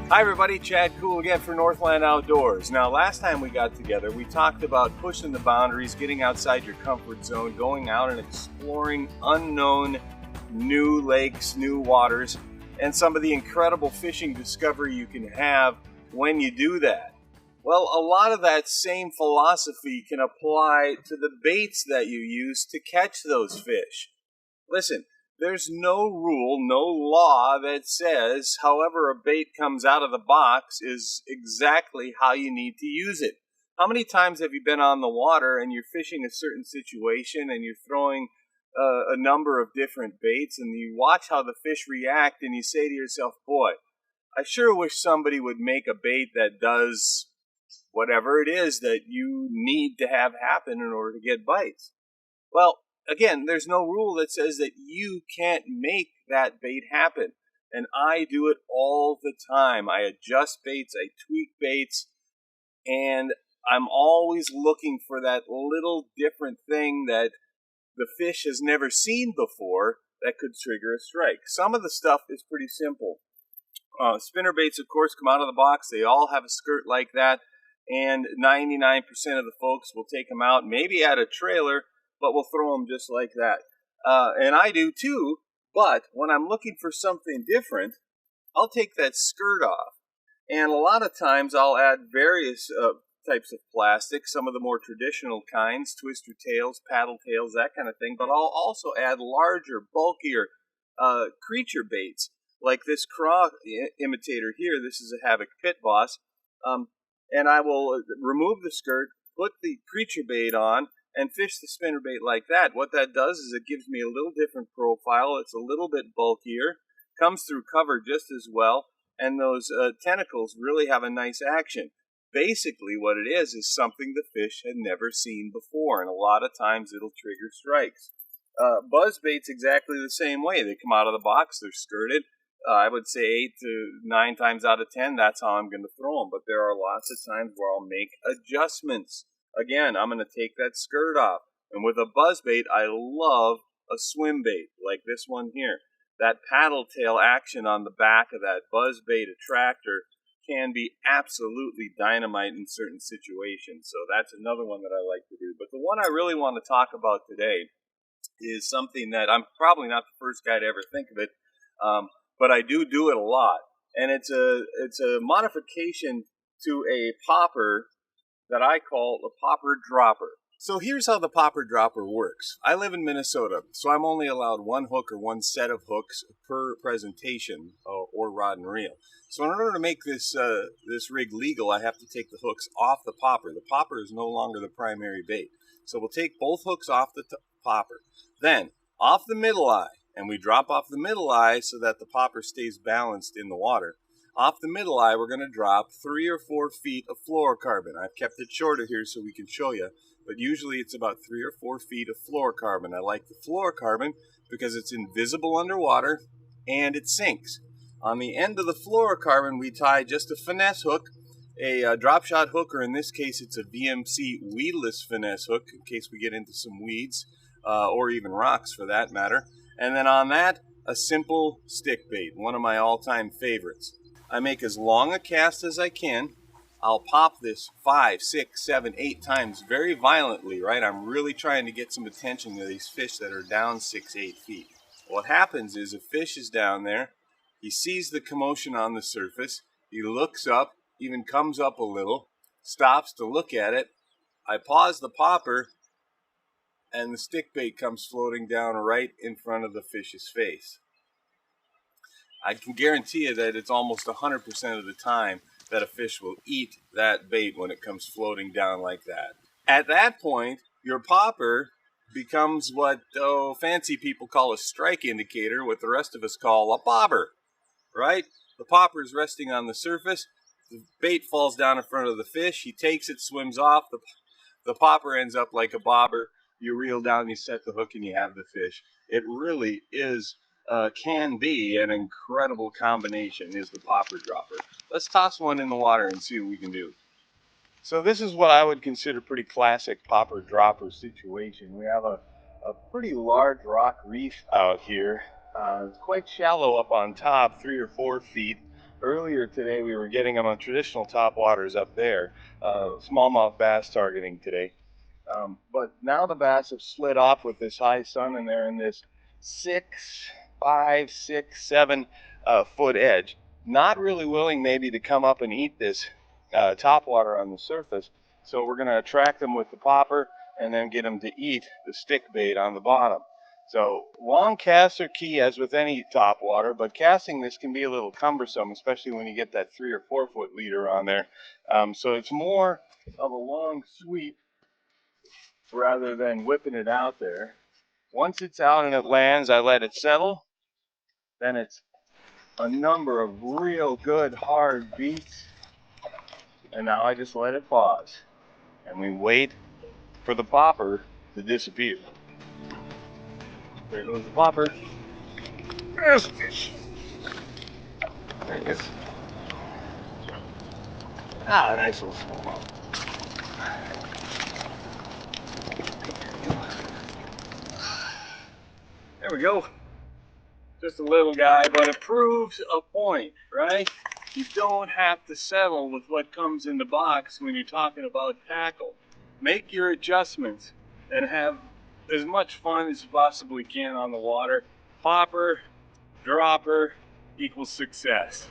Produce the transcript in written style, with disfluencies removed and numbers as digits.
Hi everybody, Chad Cool again for Northland Outdoors. Now last time we got together, we talked about pushing the boundaries, getting outside your comfort zone, going out and exploring unknown new lakes, new waters, and some of the incredible fishing discovery you can have when you do that. Well, a lot of that same philosophy can apply to the baits that you use to catch those fish. Listen, there's no rule, no law that says however a bait comes out of the box is exactly how you need to use it. How many times have you been on the water and you're fishing a certain situation and you're throwing a number of different baits and you watch how the fish react and you say to yourself, boy, I sure wish somebody would make a bait that does whatever it is that you need to have happen in order to get bites. Well, again, there's no rule that says that you can't make that bait happen. And I do it all the time. I adjust baits, I tweak baits, and I'm always looking for that little different thing that the fish has never seen before that could trigger a strike. Some of the stuff is pretty simple. Spinner baits, of course, come out of the box. They all have a skirt like that, and 99% of the folks will take them out, maybe at a trailer, but we'll throw them just like that. And I do too, but when I'm looking for something different, I'll take that skirt off. And a lot of times I'll add various types of plastic, some of the more traditional kinds, twister tails, paddle tails, that kind of thing, but I'll also add larger, bulkier creature baits, like this craw imitator here. This is a Havoc Pit Boss. And I will remove the skirt, put the creature bait on, and fish the spinnerbait like that. What that does is it gives me a little different profile. It's a little bit bulkier, comes through cover just as well, and those tentacles really have a nice action. Basically, what it is something the fish had never seen before, and a lot of times it'll trigger strikes. Buzz bait's exactly the same way. They come out of the box, they're skirted. I would say 8 to 9 times out of 10, that's how I'm going to throw them. But there are lots of times where I'll make adjustments. Again, I'm going to take that skirt off. And with a buzz bait, I love a swim bait, like this one here. That paddle tail action on the back of that buzz bait attractor can be absolutely dynamite in certain situations. So that's another one that I like to do. But the one I really want to talk about today is something that I'm probably not the first guy to ever think of it, but I do it a lot. And it's a modification to a popper that I call the popper dropper. So here's how the popper dropper works. I live in Minnesota, so I'm only allowed one hook or one set of hooks per presentation or rod and reel. So in order to make this rig legal, I have to take the hooks off the popper. The popper is no longer the primary bait. So we'll take both hooks off the popper. Then off the middle eye, and we drop off the middle eye so that the popper stays balanced in the water. Off the middle eye, we're going to drop 3 or 4 feet of fluorocarbon. I've kept it shorter here so we can show you, but usually it's about 3 or 4 feet of fluorocarbon. I like the fluorocarbon because it's invisible underwater and it sinks. On the end of the fluorocarbon, we tie just a finesse hook, a drop shot hook, or in this case, it's a VMC weedless finesse hook in case we get into some weeds or even rocks for that matter. And then on that, a simple stick bait, one of my all-time favorites. I make as long a cast as I can. I'll pop this 5, 6, 7, 8 times very violently, right? I'm really trying to get some attention to these fish that are down 6, 8 feet. What happens is a fish is down there. He sees the commotion on the surface. He looks up, even comes up a little, stops to look at it. I pause the popper, and the stick bait comes floating down right in front of the fish's face. I can guarantee you that it's almost 100% of the time that a fish will eat that bait when it comes floating down like that. At that point, your popper becomes what fancy people call a strike indicator, what the rest of us call a bobber, right? The popper is resting on the surface. The bait falls down in front of the fish. He takes it, swims off. The popper ends up like a bobber. You reel down, you set the hook, and you have the fish. It really is can be an incredible combination, is the popper dropper. Let's toss one in the water and see what we can do. So this is what I would consider pretty classic popper dropper situation. We have a pretty large rock reef out here. It's quite shallow up on top, 3 or 4 feet. Earlier today, we were getting them on traditional top waters up there, smallmouth bass targeting today. But now the bass have slid off with this high sun, and they're in this 5, 6, 7 foot edge. Not really willing maybe to come up and eat this top water on the surface. So we're going to attract them with the popper and then get them to eat the stick bait on the bottom. So long casts are key, as with any top water, but casting this can be a little cumbersome, especially when you get that 3 or 4 foot leader on there. So it's more of a long sweep rather than whipping it out there. Once it's out and it lands, I let it settle. Then it's a number of real good hard beats. And now I just let it pause. And we wait for the popper to disappear. There goes the popper. There's the fish. There it is. Ah, nice little smallmouth. There we go. Just a little guy, but it proves a point, right? You don't have to settle with what comes in the box when you're talking about tackle. Make your adjustments and have as much fun as you possibly can on the water. Popper, dropper equals success.